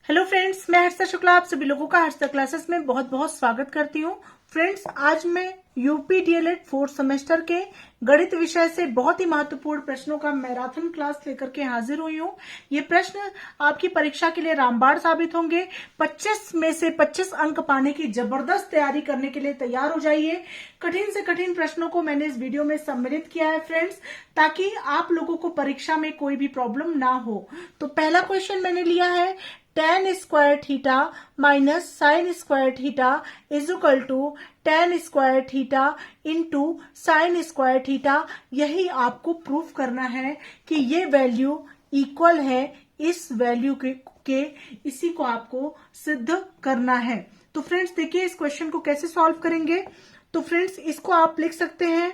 Hello friends, मैं हर्षा शुक्ला आप सभी लोगों का हर्षा क्लासेस में बहुत बहुत स्वागत करती हूँ। फ्रेंड्स, आज मैं यूपी डीएलएड 4th सेमेस्टर के गणित विषय से बहुत ही महत्वपूर्ण प्रश्नों का मैराथन क्लास लेकर के हाजिर हुई हूँ। ये प्रश्न आपकी परीक्षा के लिए रामबाण साबित होंगे। 25 में से 25 अंक पाने की जबरदस्त तैयारी करने के लिए तैयार हो जाइए। कठिन से कठिन प्रश्नों को मैंने इस वीडियो में सम्मिलित किया है फ्रेंड्स, ताकि आप लोगों को परीक्षा में कोई भी प्रॉब्लम ना हो। तो पहला क्वेश्चन मैंने लिया है, tan square theta minus sine square theta is equal to tan square theta into sine square theta. यही आपको प्रूफ करना है कि ये वैल्यू इक्वल है इस वैल्यू के इसी को आपको सिद्ध करना है। तो फ्रेंड्स देखिए, इस क्वेश्चन को कैसे सॉल्व करेंगे। तो फ्रेंड्स, इसको आप लिख सकते हैं,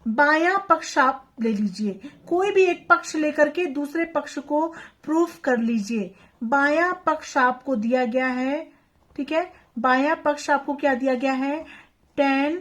बायां पक्ष आप ले लीजिए, कोई भी एक पक्ष लेकर के दूसरे पक्ष को प्रूफ कर लीजिए। बायां पक्ष आपको दिया गया है, ठीक है। बायां पक्ष आपको क्या दिया गया है, tan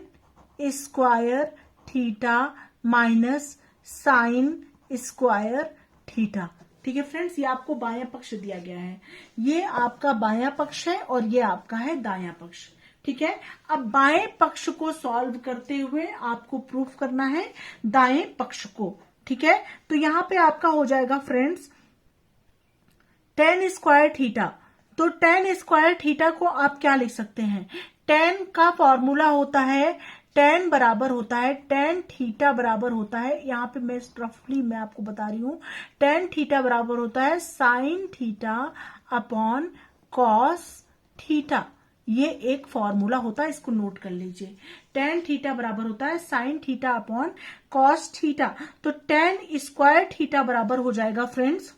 square theta minus sine square theta. ठीक है फ्रेंड्स, ये आपको बायां पक्ष दिया गया है। ये आपका बायां पक्ष है और ये आपका है दायां पक्ष। ठीक है, अब बाएं पक्ष को सॉल्व करते हुए आपको प्रूफ करना है दाएं पक्ष को। ठीक है, तो यहां पे आपका हो जाएगा फ्रेंड्स tan स्क्वायर थीटा। तो tan स्क्वायर थीटा को आप क्या लिख सकते हैं, tan का फॉर्मूला होता है, tan बराबर होता है, tan थीटा बराबर होता है, यहां पे मैं रफली मैं आपको बता रही हूं, tan थीटा बराबर होता है sign theta upon cos theta. ये एक फॉर्मूला होता है, इसको नोट कर लीजिए। tan थीटा बराबर होता है sign theta upon cos theta. तो tan स्क्वायर थीटा बराबर हो जाएगा friends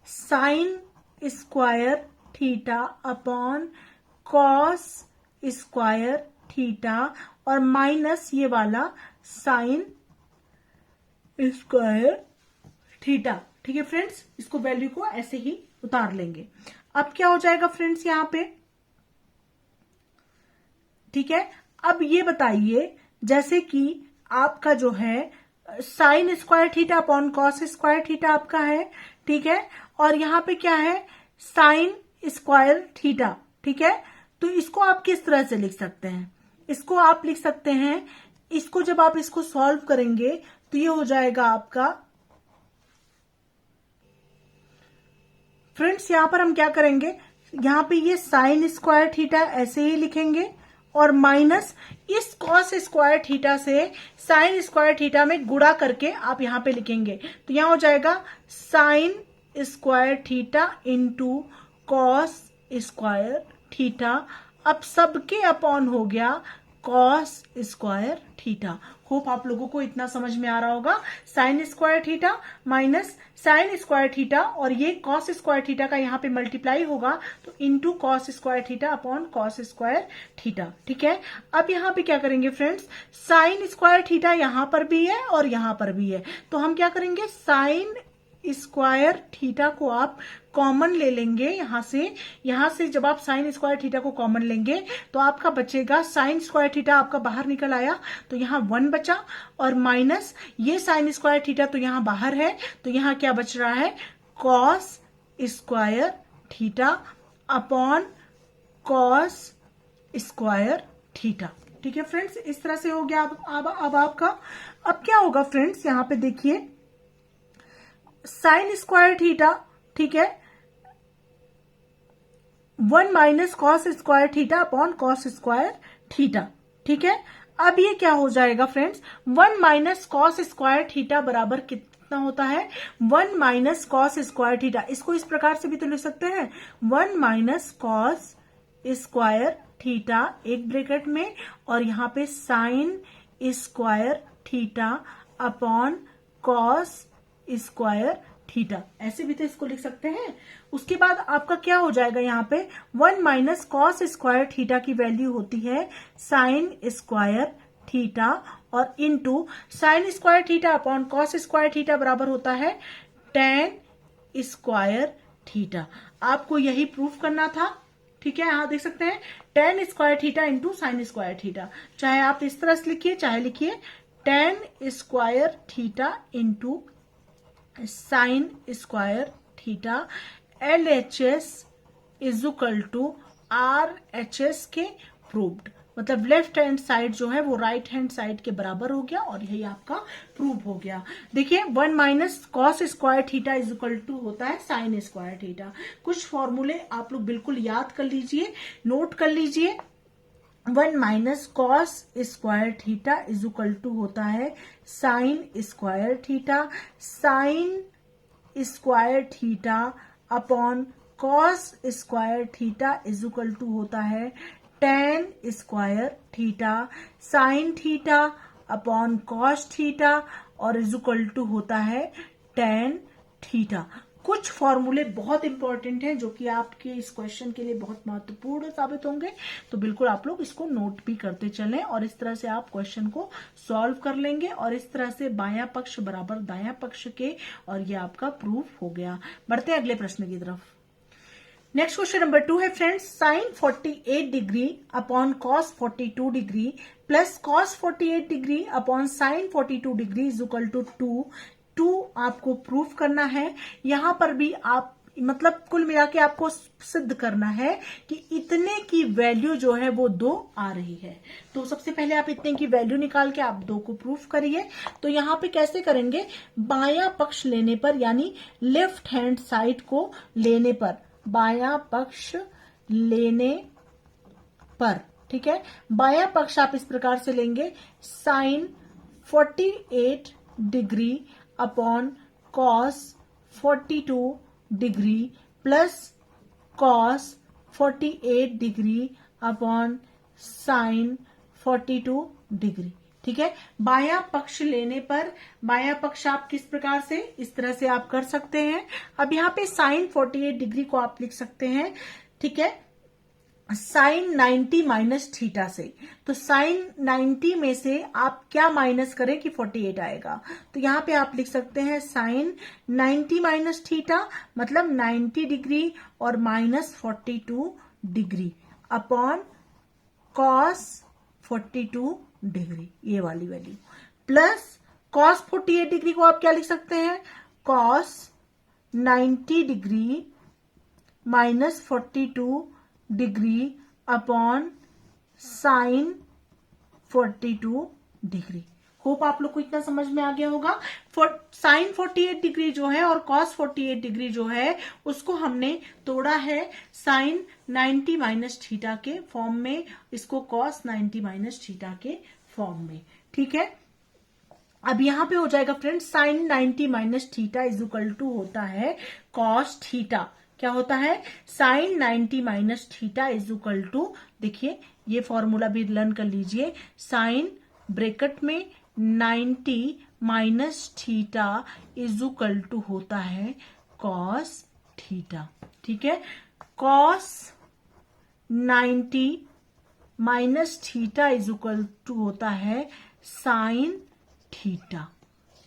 sign square theta upon cos square theta और माइनस ये वाला साइन स्क्वायर थीटा। ठीक है फ्रेंड्स, इसको वैल्यू को ऐसे ही उतार लेंगे। अब क्या हो जाएगा फ्रेंड्स यहां पे, ठीक है। अब ये बताइए, जैसे कि आपका जो है sine square theta upon cos square theta आपका है, ठीक है, और यहां पे क्या है साइन स्क्वायर थीटा। ठीक है, तो इसको आप किस तरह से लिख सकते हैं, इसको आप लिख सकते हैं, इसको जब आप इसको सॉल्व करेंगे तो ये हो जाएगा आपका फ्रेंड्स, यहां पर हम क्या करेंगे, यहां पे ये साइन स्क्वायर थीटा ऐसे ही लिखेंगे और माइनस इस कॉस स्क्वायर थीटा से साइन स्क्वायर थीटा में गुणा करके आप यहां पे लिखेंगे। तो यहां हो जाएगा sign square theta into cos square theta. अब सबके अपॉन हो गया कॉस स्क्वायर थीटा। होप आप लोगों को इतना समझ में आ रहा होगा। Sign square theta minus sine square theta और ये कॉस स्क्वायर थीटा का यहाँ पे मल्टीप्लाई होगा, तो into cos square theta upon cos square theta. ठीक है, अब यहाँ पे क्या करेंगे फ्रेंड्स, साइन स्क्वायर थीटा यहाँ पर भी है और यहाँ पर भी है, तो हम क्या करेंगे साइन स्क्वायर थीटा को आप कॉमन ले लेंगे। यहां से जब आप साइन स्क्वायर थीटा को कॉमन लेंगे तो आपका बचेगा साइन स्क्वायर थीटा आपका बाहर निकल आया, तो यहां 1 बचा और माइनस ये साइन स्क्वायर थीटा तो यहां बाहर है, तो यहां क्या बच रहा है cos square theta upon cos square theta. ठीक है फ्रेंड्स, इस तरह से हो गया। अब आपका अब क्या होगा फ्रेंड्स, यहां पे देखिए साइन स्क्वायर थीटा, ठीक है, 1 minus cos square theta upon cos square theta. ठीक है, अब ये क्या हो जाएगा friends, 1 minus cos square theta बराबर कितना होता है 1 माइनस कॉस स्क्वायर थीटा। इसको इस प्रकार से भी तो लिख सकते हैं 1 माइनस कॉस स्क्वायर थीटा एक ब्रैकेट में और यहां पे sign square theta upon cos square theta, ऐसे भी तो इसको लिख सकते हैं। उसके बाद आपका क्या हो जाएगा, यहाँ पे 1 माइनस कॉस स्क्वायर थीटा की वैल्यू होती है साइन स्क्वायर थीटा और into sine square theta upon cos square theta बराबर होता है tan स्क्वायर थीटा। आपको यही प्रूफ करना था। ठीक है, यहां देख सकते हैं tan square theta into sine square theta, चाहे आप इस तरह से लिखिए चाहे लिखिए tan square theta into sine square theta LHS is equal to RHS के प्रूव्ड। मतलब लेफ्ट हैंड साइड जो है वो राइट हैंड साइड के बराबर हो गया और यही आपका प्रूव हो गया। देखिए 1 minus cos square theta is equal to होता है साइन स्क्वायर थीटा। कुछ फॉर्मूले आप लोग बिल्कुल याद कर लीजिए, नोट कर लीजिए। 1 minus cos square theta is equal to होता है sine square theta. Sine square theta upon cos square theta is equal to होता है tan square theta. Sine theta upon cos theta और इज इक्वल टू होता है tan theta. कुछ फॉर्मूले बहुत इंपॉर्टेंट हैं जो कि आपके इस क्वेश्चन के लिए बहुत महत्वपूर्ण साबित होंगे, तो बिल्कुल आप लोग इसको नोट भी करते चलें और इस तरह से आप क्वेश्चन को सॉल्व कर लेंगे और इस तरह से बायां पक्ष बराबर दायां पक्ष के, और ये आपका प्रूफ हो गया। बढ़ते हैं अगले प्रश्न की तरफ। नेक्स्ट क्वेश्चन नंबर 2 है friends, sine 48 degree upon cos 42 degree plus cos 48 degree upon sine 42 degree is equal to 2 आपको प्रूफ करना है। यहां पर भी आप मतलब कुल मिला के आपको सिद्ध करना है कि इतने की वैल्यू जो है वो 2 आ रही है। तो सबसे पहले आप इतने की वैल्यू निकाल के आप 2 को प्रूफ करिए। तो यहां पे कैसे करेंगे, बायां पक्ष लेने पर यानी लेफ्ट हैंड साइड को लेने पर, बायां पक्ष लेने पर, ठीक है। बायां पक्ष आप इस प्रकार से लेंगे, sine 48 degree upon cos 42 degree plus cos 48 degree upon sine 42 degree, ठीक है। बायां पक्ष लेने पर बायां पक्ष आप किस प्रकार से, इस तरह से आप कर सकते हैं। अब यहाँ पे साइन 48 डिग्री को आप लिख सकते हैं, ठीक है, साइन 90 माइनस थीटा से। तो साइन 90 में से आप क्या माइनस करें कि 48 आएगा। तो यहां पे आप लिख सकते हैं साइन 90 माइनस थीटा मतलब 90 डिग्री और minus 42 degree upon cos 42 degree, ये वाली वैल्यू, प्लस कॉस 48 डिग्री को आप क्या लिख सकते हैं, cos 90 degree minus 42 degree upon sine 42 degree. Hope आप लोग को इतना समझ में आ गया होगा। साइन 48 डिग्री जो है और कॉस 48 डिग्री जो है उसको हमने तोड़ा है साइन 90 माइनस थीटा के फॉर्म में, इसको कॉस 90 माइनस थीटा के फॉर्म में, ठीक है। अब यहां पे हो जाएगा friends, sine 90 minus theta is equal to होता है कॉस थीटा। क्या होता है, sine 90 minus theta is equal to, देखिए ये फॉर्मूला भी लर्न कर लीजिए, साइन ब्रैकेट में 90 minus theta is equal to होता है कॉस थीटा, ठीक है। Cos 90 minus theta is equal to होता है साइन थीटा।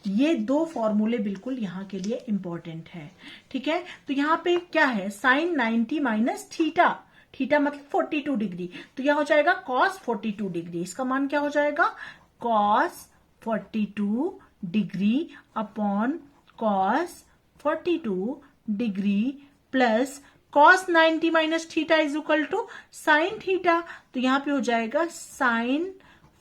ये 2 फॉर्मूले बिल्कुल यहां के लिए इंपॉर्टेंट है, ठीक है। तो यहां पे क्या है, साइन 90 माइनस थीटा, थीटा मतलब 42 डिग्री, तो यह हो जाएगा कॉस 42 डिग्री। इसका मान क्या हो जाएगा, cos 42 degree upon cos 42 degree plus cos 90 minus theta is equal to sine theta. तो यहां पे हो जाएगा sine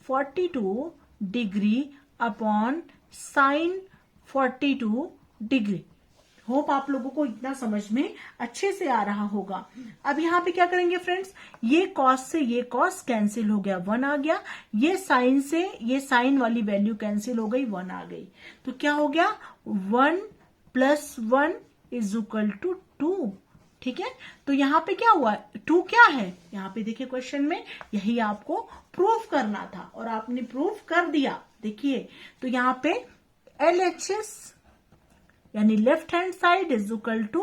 42 degree upon sine 42 degree. Hope आप लोगों को इतना समझ में अच्छे से आ रहा होगा। अब यहाँ पे क्या करेंगे फ्रेंड्स, ये कॉस से ये कॉस कैंसिल हो गया, 1 आ गया, ये साइन से ये साइन वाली वैल्यू कैंसिल हो गई, 1 आ गई। तो क्या हो गया, 1 प्लस 1 इज इक्वल टू 2, ठीक है। तो यहाँ पे क्या हुआ, 2 क्या है, यहाँ पे देखिए क्वेश्चन में यही आपको प्रूफ करना था और आपने प्रूफ कर दिया। देखिए तो यहाँ पे LHS यानी left hand side is equal to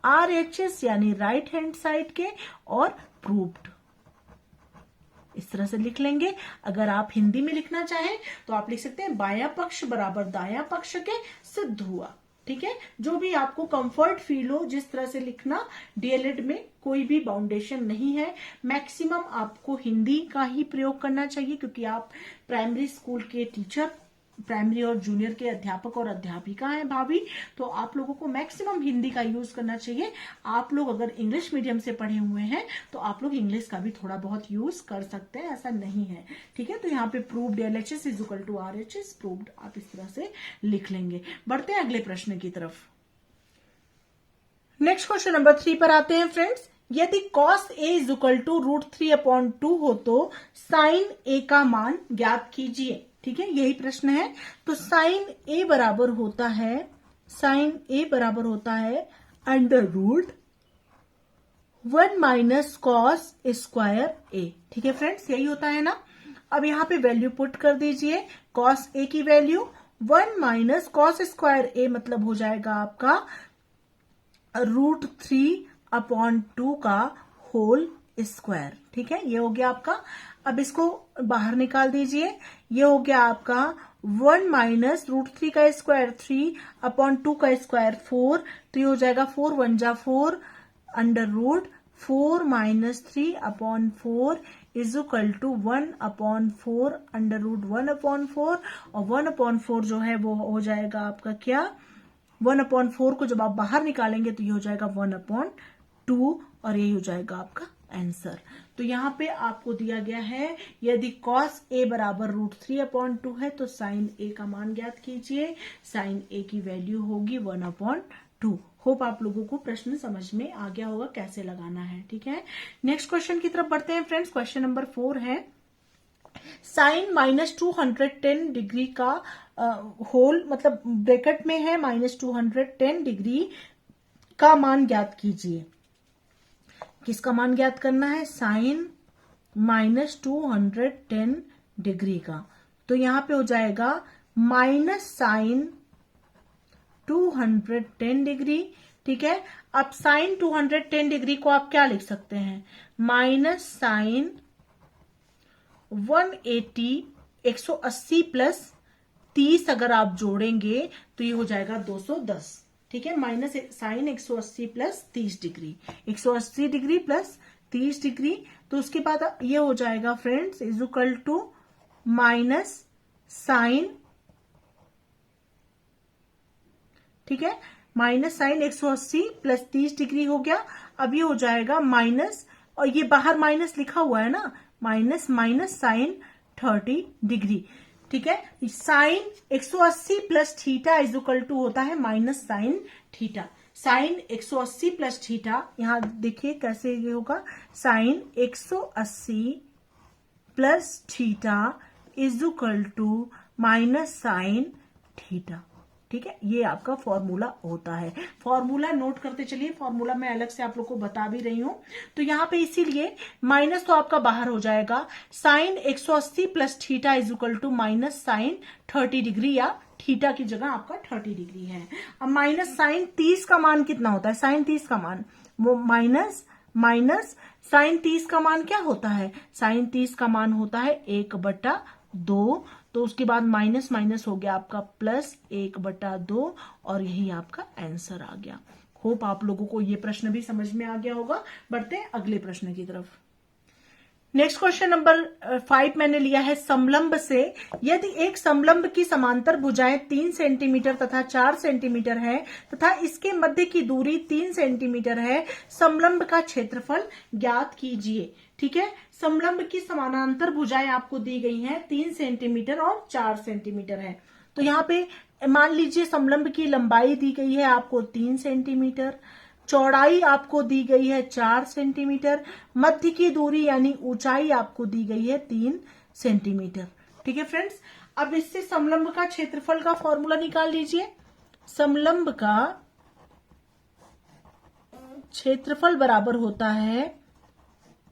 RHS यानी राइट हैंड साइड के, और प्रूव्ड, इस तरह से लिख लेंगे। अगर आप हिंदी में लिखना चाहें तो आप लिख सकते हैं बायां पक्ष बराबर दायां पक्ष के, सिद्ध हुआ, ठीक है। जो भी आपको कंफर्ट फील हो, जिस तरह से लिखना, डीएलएड में कोई भी बाउंडेशन नहीं है। मैक्सिमम आपको हिंदी का ही प्रयोग करना चाहिए क्योंकि आप प्राइमरी स्कूल के टीचर प्राइमरी और जूनियर के अध्यापक और अध्यापिका हैं भाभी, तो आप लोगों को मैक्सिमम हिंदी का यूज करना चाहिए। आप लोग अगर इंग्लिश मीडियम से पढ़े हुए हैं तो आप लोग इंग्लिश का भी थोड़ा बहुत यूज कर सकते हैं, ऐसा नहीं है, ठीक है। तो यहाँ पे proved LHS is equal to RHS proved आप इस तरह से लिख लेंगे। बढ़ते हैं अगले प्रश्न की तरफ। नेक्स्ट क्वेश्चन नंबर 3 पर आते हैं फ्रेंड्स। यदि cos A is equal to √3/2 हो तो sin A का मान ज्ञात कीजिए, ठीक है, यही प्रश्न है। तो sin A बराबर होता है √1 माइनस cos स्क्वायर A, ठीक है फ्रेंड्स, यही होता है ना। अब यहाँ पे वैल्यू पुट कर दीजिए, cos A की value 1 minus cos square A मतलब हो जाएगा आपका √3/2 का होल स्क्वायर, ठीक है, ये हो गया आपका। अब इसको बाहर निकाल दीजिए, ये हो गया आपका 1 माइनस √3 का स्क्वायर 3/2 का स्क्वायर 4, तो ये हो जाएगा 4 1 जा 4 √4 माइनस 3/4 इज इक्वल टू 1/4 √1/4, और 1/4 जो है वो हो जाएगा आपका क्या, 1/4 को जब आप बाहर निकालेंगे तो ये हो जाएगा 1/2, और ये हो जाएगा आपका आंसर। तो यहाँ पे आपको दिया गया है यदि cos A बराबर √3/2 है तो sin A का मान ज्ञात कीजिए। sin A की वैल्यू होगी 1/2। होप आप लोगों को प्रश्न समझ में आ गया होगा कैसे लगाना है, ठीक है। नेक्स्ट क्वेश्चन की तरफ बढ़ते हैं फ्रेंड्स। क्वेश्चन नंबर 4 है साइन -210 डिग्री का होल मतलब ब्रैकेट में है -210 डिग्री का मान ज्ञात कीजिए। किसका मान ज्ञात करना है, साइन -210 डिग्री का। तो यहां पे हो जाएगा माइनस साइन 210 डिग्री, ठीक है। अब साइन 210 डिग्री को आप क्या लिख सकते हैं, माइनस साइन 180 प्लस 30 अगर आप जोड़ेंगे तो ये हो जाएगा 210, ठीक है। Minus sine 180 plus 30 degree, 180 degree plus 30 degree, तो उसके बाद ये हो जाएगा friends is equal to minus sine, ठीक है, माइनस साइन 180 प्लस 30 डिग्री हो गया। अब ये हो जाएगा माइनस, और ये बाहर माइनस लिखा हुआ है ना, माइनस माइनस साइन 30 डिग्री, ठीक है। Sine 180 plus theta is equal to होता है minus sine theta. Sine 180 plus theta, यहां देखिए कैसे ये होगा, sine 180 plus theta is equal to minus sine theta, ठीक है। ये आपका फॉर्मूला होता है। फॉर्मूला नोट करते चलिए, फॉर्मूला मैं अलग से आप लोग को बता भी रही हूं। तो यहां पे इसीलिए माइनस तो आपका बाहर हो जाएगा, sine 180 plus theta is equal to minus sine 30 degree, या थीटा की जगह आपका 30 डिग्री है। अब माइनस साइन 30 का मान कितना होता है, साइन 30 का मान वो माइनस साइन 30 का मान क्या होता है, साइन 30 का मान होता है 1/2, तो उसके बाद माइनस माइनस हो गया आपका प्लस 1/2, और यही आपका आंसर आ गया। होप आप लोगों को ये प्रश्न भी समझ में आ गया होगा। बढ़ते हैं अगले प्रश्न की तरफ। नेक्स्ट क्वेश्चन नंबर 5 मैंने लिया है समलंब से। यदि एक समलंब की समांतर भुजाएं 3 सेंटीमीटर तथा 4 सेंटीमीटर है तथा इसके मध्य की दूरी 3 सेंटीमीटर है, समलंब का क्षेत्रफल ज्ञात कीजिए, ठीक है। समलंब की समानांतर भुजाएं आपको दी गई हैं 3 सेंटीमीटर और 4 सेंटीमीटर है। तो यहाँ पे मान लीजिए समलंब की लंबाई दी गई है आपको 3 सेंटीमीटर, चौड़ाई आपको दी गई है 4 सेंटीमीटर, मध्य की दूरी यानी ऊंचाई आपको दी गई है 3 सेंटीमीटर, ठीक है फ्रेंड्स। अब इससे समलंब का क्षेत्रफल का फॉर्मूला निकाल लीजिए। समलंब का क्षेत्रफल बराबर होता है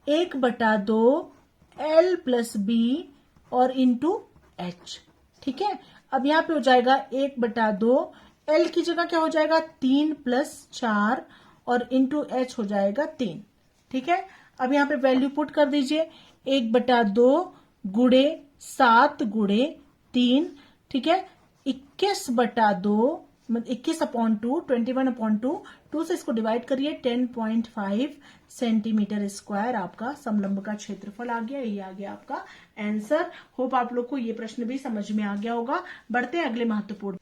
1/2 L प्लस बी और इंटू H, ठीक है। अब यहाँ पे हो जाएगा 1/2, L की जगह क्या हो जाएगा 3 प्लस 4 और इंटू H हो जाएगा 3, ठीक है। अब यहाँ पे वैल्यू पुट कर दीजिए, 1/2 गुणे 7 गुणे 3, ठीक है, 21/2 21/2, 21/2, 2 से इसको डिवाइड करिए, 10.5 सेंटीमीटर स्क्वायर आपका समलंब का क्षेत्रफल आ गया। ये आ गया आपका आंसर। होप आप लोग को ये प्रश्न भी समझ में आ गया होगा। बढ़ते हैं अगले महत्वपूर्ण।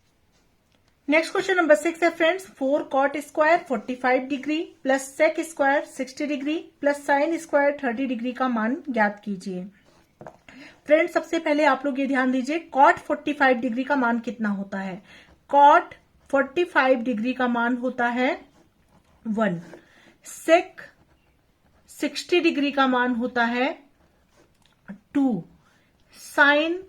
नेक्स्ट क्वेश्चन नंबर 6 है friends, 4 cot square 45 degree plus sec square 60 degree plus sine square 30 degree का मान ज्ञात कीजिए। फ्रेंड्स सबसे पहले आप लोग ये ध्यान दीजिए, कॉट 45 डिग्री का मान कितना होता है। कॉट 45 डिग्री का मान होता है 1। सेक 60 डिग्री का मान होता है 2। साइन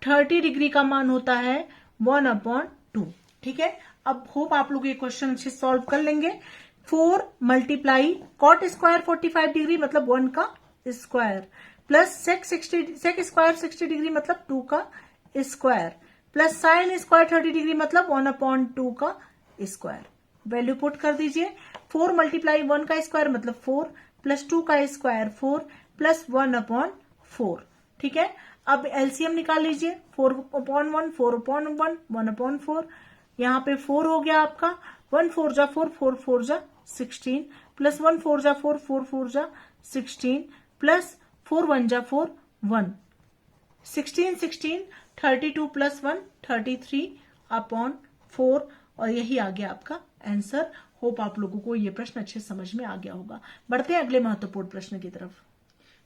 30 डिग्री का मान होता है 1/2। ठीक है, अब होप आप लोग ये क्वेश्चन अच्छे सॉल्व कर लेंगे। 4 मल्टीप्लाई कॉट स्क्वायर 45 डिग्री मतलब 1 का square, plus sec square 60 degree मतलब 2 का square, plus sine square 30 degree मतलब 1/2 का स्क्वायर। वैल्यू पुट कर दीजिए। 4 मल्टीप्लाई 1 का स्क्वायर मतलब 4, प्लस 2 का स्क्वायर 4, प्लस 1/4। ठीक है, अब एलसीएम निकाल लीजिए। 4/1, 4/1, 1/4। यहाँ पे 4 हो गया आपका, 1 4 जा 4, 4 4 जा 16, प्लस 1 4 जा 4, 4 4 जा 16, प्लस 4 1 जा 4, 1, 16 16, 32 प्लस 1 33/4, और यही आ गया आपका आंसर। होप आप लोगों को ये प्रश्न अच्छे समझ में आ गया होगा। बढ़ते हैं अगले महत्वपूर्ण प्रश्न की तरफ।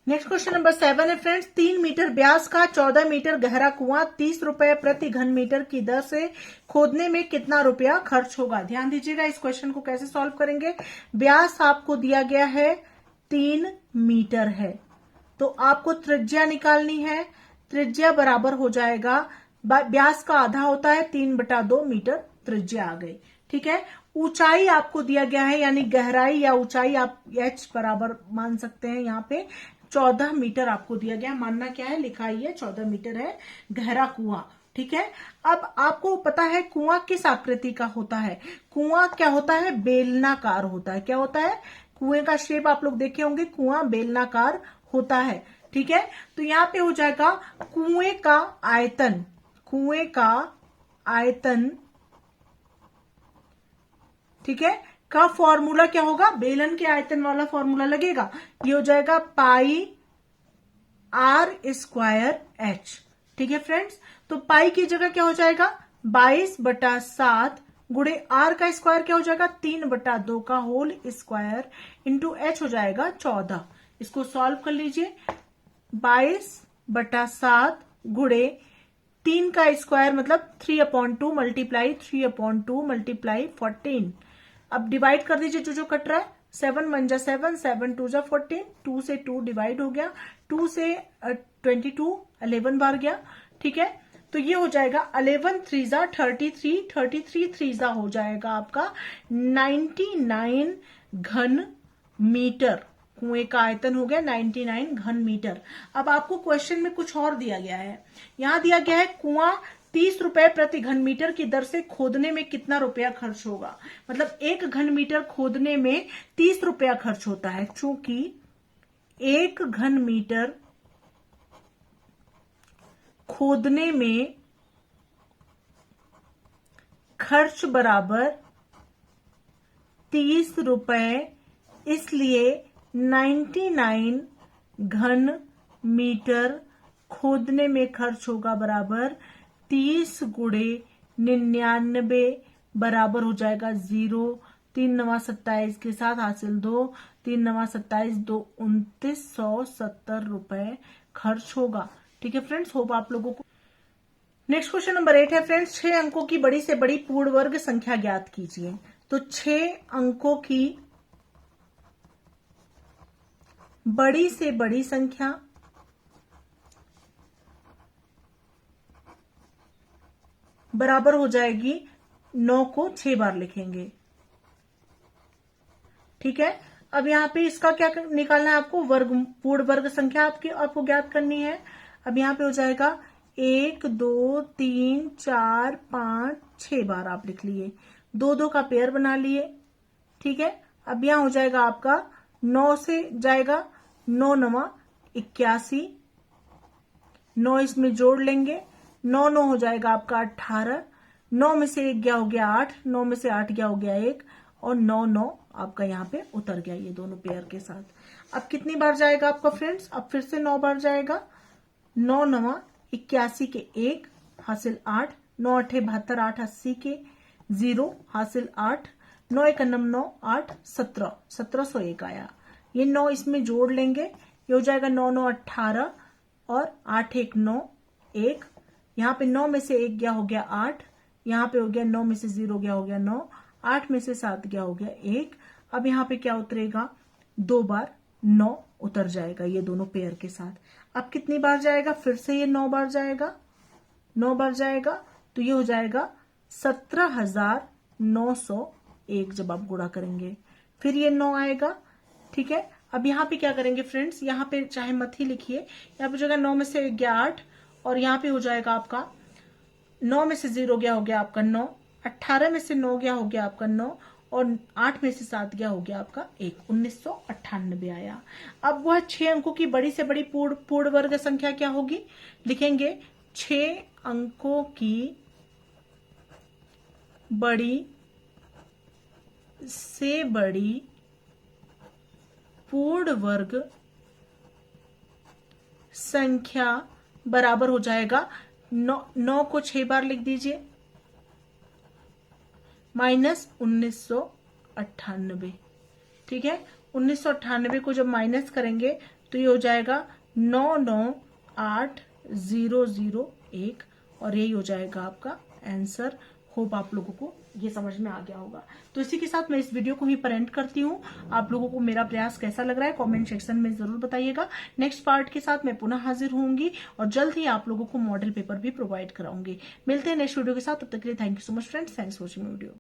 नेक्स्ट क्वेश्चन नंबर 7 है फ्रेंड्स, 3 मीटर व्यास का 14 मीटर गहरा कुआं 30 रुपए प्रति घन मीटर की दर से खोदने में कितना रुपया खर्च होगा। ध्यान दीजिएगा, इस क्वेश्चन को कैसे सॉल्व करेंगे। व्यास आपको दिया गया है 3 मीटर है, तो आपको त्रिज्या निकालनी है। त्रिज्या बराबर हो जाएगा, व्यास का आधा होता है 3/2 मीटर त्रिज्या आ गई। ठीक है, ऊंचाई आपको दिया गया है, यानी गहराई या ऊंचाई आप h बराबर मान सकते हैं। यहाँ पे 14 मीटर आपको दिया गया, मानना क्या है, लिखा ही है 14 मीटर है गहरा कुआं। ठीक है, अब आपको पता है कुआं किस आकृति का होता है। कुआं क्या होता है, बेलनाकार होता है। क्या होता है, कुएं का शेप आप लोग देखे होंगे, कुआं बेलनाकार होता है। ठीक है, तो यहाँ पे हो जाएगा कुएं का आयतन, कुएं का आयतन, ठीक है, का फॉर्मूला क्या होगा, बेलन के आयतन वाला फॉर्मूला लगेगा। ये हो जाएगा पाई r² h। ठीक है फ्रेंड्स, तो पाई की जगह क्या हो जाएगा 22/7 गुणे r का स्क्वायर क्या हो जाएगा 3/2 का होल स्क्वायर इंटू h हो जाएगा 14। इसको सॉल्व कर लीजिए। 22/7 गुणे 3 का स्क्वायर मतलब 3/2 मल्टीप्लाई 3/2 मल्टीप्लाई 14। अब डिवाइड कर दीजिए, जो कट रहा है, 7 1 जा 7, 7 2 जा 14, 2 से 2 डिवाइड हो गया, 2 से 22 11 बार गया। ठीक है, तो ये हो जाएगा 11 3 जा 33, 33 3 जा हो जाएगा आपका 99 घन मीटर। कुएं का आयतन हो गया 99 घन मीटर। अब आपको क्वेश्चन में कुछ और दिया गया है। यहां दिया गया है कुआं 30 रुपए प्रति घन मीटर की दर से खोदने में कितना रुपया खर्च होगा। मतलब 1 घन मीटर खोदने में 30 रुपया खर्च होता है। चूंकि 1 घन मीटर खोदने में खर्च बराबर 30 रुपए, इसलिए 99 घन मीटर खोदने में खर्च होगा बराबर 30 गुणे 99 बराबर हो जाएगा 0। 3 9 27 के साथ हासिल 2, 3 9 27 2 2970 रुपए खर्च होगा। ठीक है फ्रेंड्स, होप आप लोगों को। नेक्स्ट क्वेश्चन नंबर 8 है फ्रेंड्स, 6 अंकों की बड़ी से बड़ी पूर्ण वर्ग संख्या ज्ञात कीजिए। तो 6 अंकों की बड़ी से बड़ी संख्या बराबर हो जाएगी 9 को 6 बार लिखेंगे। ठीक है, अब यहाँ पे इसका क्या निकालना है आपको, वर्ग, पूर्ण वर्ग संख्या आपको ज्ञात करनी है। अब यहाँ पे हो जाएगा 1 2 3 4 5 6 बार आप लिख लिए, 2 2 का पेयर बना लिए। ठीक है, अब यहाँ हो जाएगा आपका 9 से जाएगा 9 9 81, 9 इसमें जोड़ लेंगे, 9 9 हो जाएगा आपका 18, 9 में से 1 गया हो गया 8, 9 में से 8 गया हो गया 1, और 9 9 आपका यहाँ पे उतर गया ये दोनों पेयर के साथ। अब कितनी बार जाएगा आपका फ्रेंड्स? अब फिर से 9 बार जाएगा। 9 9 81 के 1 हासिल 8, 9 8 72 8 80 के 0 हासिल 8, 9 1 9 8 17 1701 आया। ये 9 इसमें जोड़ लेंगे, ये हो जाएगा 9 9 18 और 8 1 9 1। यहाँ पे 9 में से 1 गया हो गया 8, यहाँ पे हो गया 9 में से 0 गया हो गया 9, 8 में से 7 गया हो गया 1। अब यहाँ पे क्या उतरेगा? 2 बार 9 उतर जाएगा ये दोनों पेयर के साथ। अब कितनी बार जाएगा? फिर से ये 9 बार जाएगा। 9 बार जाएगा तो ये हो जाएगा 17,901 जब आप गुणा करेंगे। फिर ये 9 आएगा, ठीक है। अब यहाँ पे क्या करेंगे फ्रेंड्स? यहाँ पे चाहे मत ही लिखिए, यहाँ पे जो है 9 में से 1 गया 8, और यहाँ पे हो जाएगा आपका 9 में से 0 गया हो गया आपका 9, 18 में से 9 गया हो गया आपका 9, और 8 में से 7 गया हो गया आपका 1, 1998 आया। अब वह 6 अंकों की बड़ी से बड़ी पूर्ण वर्ग संख्या क्या होगी? लिखेंगे 6 अंकों की बड़ी से बड़ी पूर्ण वर्ग संख्या बराबर हो जाएगा 9 को 6 बार लिख दीजिए माइनस 1998, ठीक है। 1998 को जब माइनस करेंगे तो ये हो जाएगा 998,001, और यही हो जाएगा आपका आंसर। होप आप लोगों को ये समझ में आ गया होगा। तो इसी के साथ मैं इस वीडियो को ही पर एंड करती हूँ। आप लोगों को मेरा प्रयास कैसा लग रहा है कमेंट सेक्शन में जरूर बताइएगा। नेक्स्ट पार्ट के साथ मैं पुनः हाजिर होंगी और जल्द ही आप लोगों को मॉडल पेपर भी प्रोवाइड कराऊंगी। मिलते हैं नेक्स्ट वीडियो के साथ, तब तक के लिए thank you so much friends, thanks for watching video.